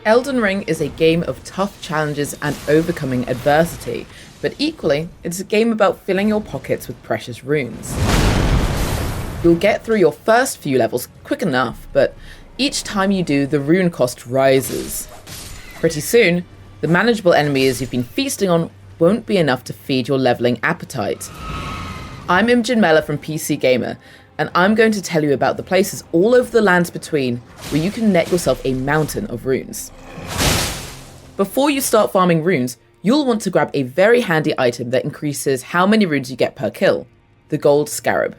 Elden Ring is a game of tough challenges and overcoming adversity, but equally, it's a game about filling your pockets with precious runes. You'll get through your first few levels quick enough, but each time you do, the rune cost rises. Pretty soon, the manageable enemies you've been feasting on won't be enough to feed your leveling appetite. I'm Imogen Mellor from PC Gamer, and I'm going to tell you about the places all over the lands between where you can net yourself a mountain of runes. Before you start farming runes, you'll want to grab a very handy item that increases how many runes you get per kill, the gold Scarab.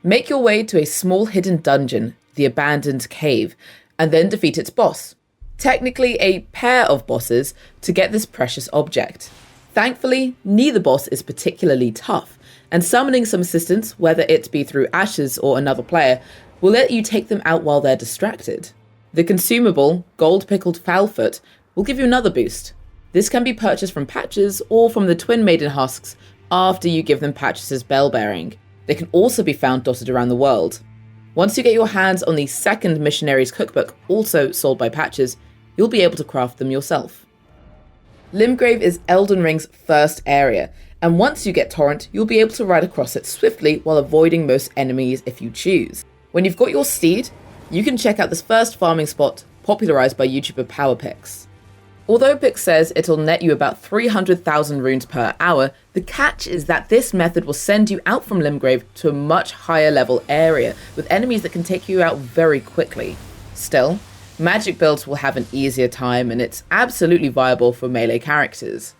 Make your way to a small hidden dungeon, the Abandoned Cave, and then defeat its boss. Technically a pair of bosses to get this precious object. Thankfully, neither boss is particularly tough, and summoning some assistance, whether it be through Ashes or another player, will let you take them out while they're distracted. The consumable, Gold Pickled Foulfoot, will give you another boost. This can be purchased from Patches or from the Twin Maiden Husks after you give them Patches' bell bearing. They can also be found dotted around the world. Once you get your hands on the second Missionary's Cookbook, also sold by Patches, you'll be able to craft them yourself. Limgrave is Elden Ring's first area, and once you get Torrent, you'll be able to ride across it swiftly while avoiding most enemies if you choose. When you've got your steed, you can check out this first farming spot popularised by YouTuber PowerPix. Although Pix says it'll net you about 300,000 runes per hour, the catch is that this method will send you out from Limgrave to a much higher level area, with enemies that can take you out very quickly. Still, magic builds will have an easier time, and it's absolutely viable for melee characters.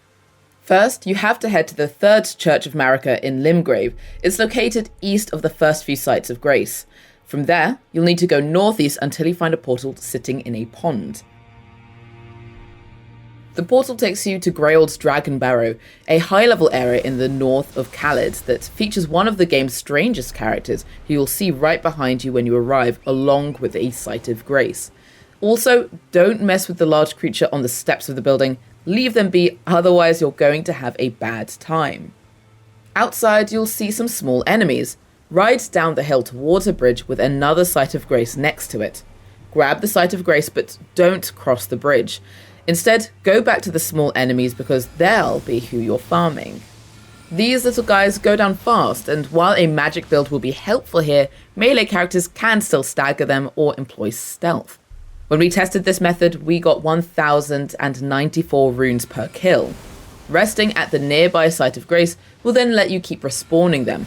First, you have to head to the Third Church of Marika in Limgrave. It's located east of the first few sites of Grace. From there, you'll need to go northeast until you find a portal sitting in a pond. The portal takes you to Greyold's Dragon Barrow, a high-level area in the north of Khalid that features one of the game's strangest characters, who you'll see right behind you when you arrive, along with a Site of Grace. Also, don't mess with the large creature on the steps of the building. Leave them be, otherwise you're going to have a bad time. Outside, you'll see some small enemies. Ride down the hill towards a bridge with another Site of Grace next to it. Grab the Site of Grace, but don't cross the bridge. Instead, go back to the small enemies because they'll be who you're farming. These little guys go down fast, and while a magic build will be helpful here, melee characters can still stagger them or employ stealth. When we tested this method, we got 1,094 runes per kill. Resting at the nearby Site of Grace will then let you keep respawning them.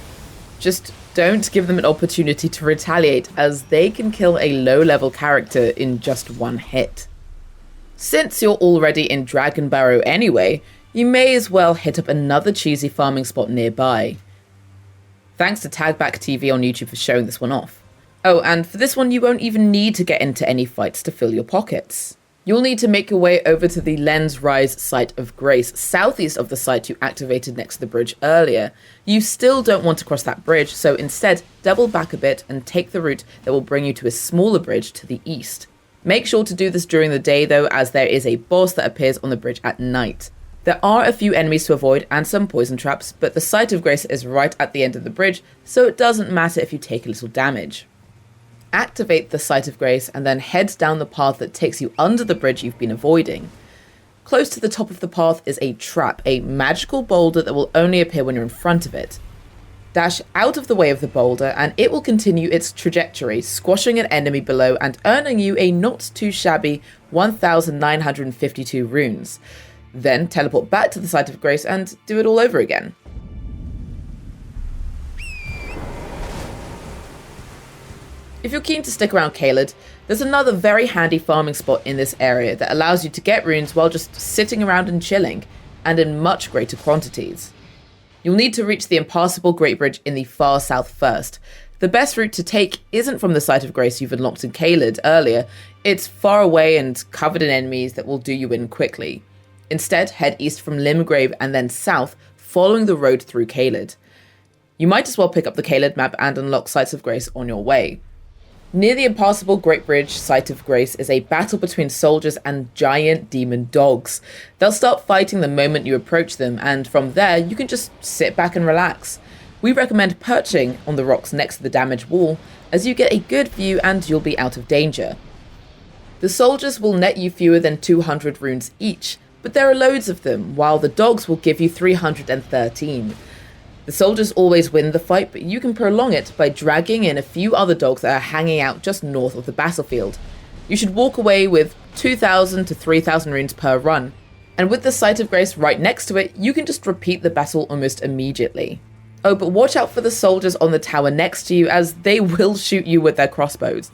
Just don't give them an opportunity to retaliate, as they can kill a low-level character in just one hit. Since you're already in Dragon Barrow anyway, you may as well hit up another cheesy farming spot nearby. Thanks to Tagback TV on YouTube for showing this one off. Oh, and for this one you won't even need to get into any fights to fill your pockets. You'll need to make your way over to the Lens Rise Site of Grace, southeast of the site you activated next to the bridge earlier. You still don't want to cross that bridge, so instead double back a bit and take the route that will bring you to a smaller bridge to the east. Make sure to do this during the day though, as there is a boss that appears on the bridge at night. There are a few enemies to avoid and some poison traps, but the Site of Grace is right at the end of the bridge, so it doesn't matter if you take a little damage. Activate the Site of Grace and then head down the path that takes you under the bridge you've been avoiding. Close to the top of the path is a trap, a magical boulder that will only appear when you're in front of it. Dash out of the way of the boulder and it will continue its trajectory, squashing an enemy below and earning you a not too shabby 1,952 runes. Then teleport back to the Site of Grace and do it all over again. If you're keen to stick around Caelid, there's another very handy farming spot in this area that allows you to get runes while just sitting around and chilling, and in much greater quantities. You'll need to reach the impassable Great Bridge in the far south first. The best route to take isn't from the Site of Grace you've unlocked in Caelid earlier. It's far away and covered in enemies that will do you in quickly. Instead, head east from Limgrave and then south, following the road through Caelid. You might as well pick up the Caelid map and unlock Sites of Grace on your way. Near the impassable Great Bridge Site of Grace is a battle between soldiers and giant demon dogs. They'll start fighting the moment you approach them, and from there you can just sit back and relax. We recommend perching on the rocks next to the damaged wall, as you get a good view and you'll be out of danger. The soldiers will net you fewer than 200 runes each, but there are loads of them, while the dogs will give you 313. The soldiers always win the fight, but you can prolong it by dragging in a few other dogs that are hanging out just north of the battlefield. You should walk away with 2,000 to 3,000 runes per run, and with the Site of Grace right next to it, you can just repeat the battle almost immediately. Oh, but watch out for the soldiers on the tower next to you, as they will shoot you with their crossbows.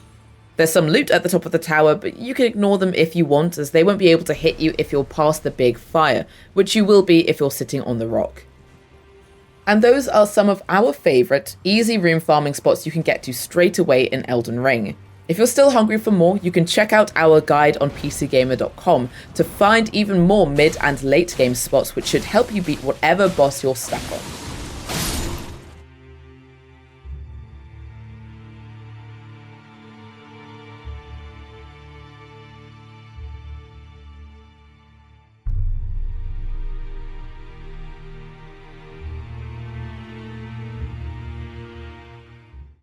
There's some loot at the top of the tower, but you can ignore them if you want, as they won't be able to hit you if you're past the big fire, which you will be if you're sitting on the rock. And those are some of our favourite easy rune farming spots you can get to straight away in Elden Ring. If you're still hungry for more, you can check out our guide on PCGamer.com to find even more mid and late game spots which should help you beat whatever boss you're stuck on.